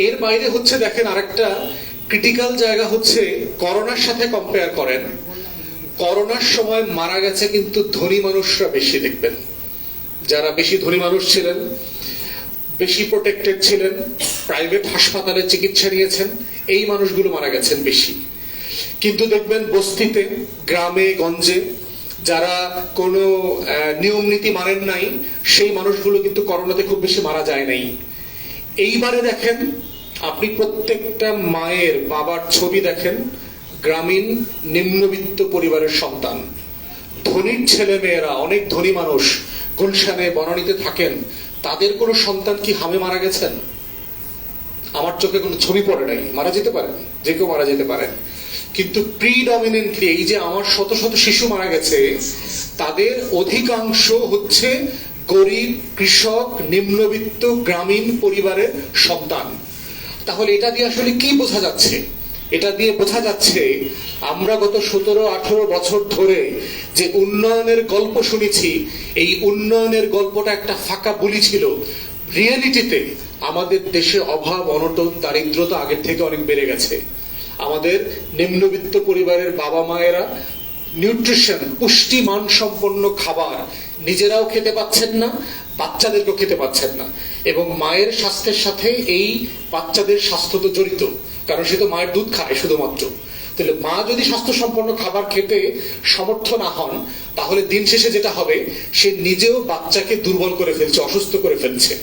এর বাইরে হচ্ছে দেখেন আরেকটা ক্রিটিক্যাল জায়গা হচ্ছে করোনার সাথে কম্পেয়ার করেন, করোনার সময় মারা গেছে কিন্তু ধনী মানুষরা বেশি। দেখবেন যারা বেশি ধনী মানুষ ছিলেন, বেশি প্রোটেক্টেড ছিলেন, প্রাইভেট হাসপাতালে চিকিৎসা নিয়েছেন, এই মানুষগুলো মারা গেছেন বেশি। কিন্তু দেখবেন বস্তিতে, গ্রামে গঞ্জে যারা কোনো নিয়ম নীতি মানেন নাই, সেই মানুষগুলো কিন্তু করোনাতে খুব বেশি মারা যায় নাই। এইবারে দেখেন আপনি প্রত্যেকটা মায়ের বাবার ছবি দেখেন, গ্রামীণ নিম্নবিত্ত পরিবারের সন্তান। ধনীর ছেলে মেয়েরা, অনেক ধনী মানুষ গুলশানে বনানীতে থাকেন, তাদের কোনো সন্তান কি হামে মারা গেছেন? আমার চোখে কোনো ছবি পড়ে নাই। মারা যেতে পারেন, যে কেউ মারা যেতে পারেন, কিন্তু প্রিডমিনেন্টলি এই যে আমার শত শত শিশু মারা গেছে, তাদের অধিকাংশ হচ্ছে গরিব, কৃষক, নিম্নবিত্ত গ্রামীণ পরিবারের সন্তান। তাহলে এটা দিয়ে আসলে কি বোঝা যাচ্ছে? এটা দিয়ে বোঝা যাচ্ছে আমরা গত 17-18 বছর ধরে যে উন্নয়নের গল্প শুনেছি, এই উন্নয়নের গল্পটা একটা ফাঁকা বুলি ছিল। রিয়েলিটিতে আমাদের দেশে অভাব, অনটন, দারিদ্রতা আগের থেকে অনেক বেড়ে গেছে। আমাদের নিম্নবিত্ত পরিবারের বাবা মায়েরা নিউট্রিশন, পুষ্টি মান সম্পন্ন খাবার নিজেরাও খেতে পাচ্ছেন না, বাচ্চাদেরকেও খেতে পাচ্ছেন না। এবং মায়ের স্বাস্থ্যের সাথে এই বাচ্চাদের স্বাস্থ্য তো জড়িত, কারণ সে তো মায়ের দুধ খায় শুধুমাত্র। তাহলে মা যদি স্বাস্থ্য সম্পন্ন খাবার খেতে সমর্থ না হন, তাহলে দিন শেষে যেটা হবে, সে নিজেও বাচ্চাকে দুর্বল করে ফেলছে, অসুস্থ করে ফেলছে।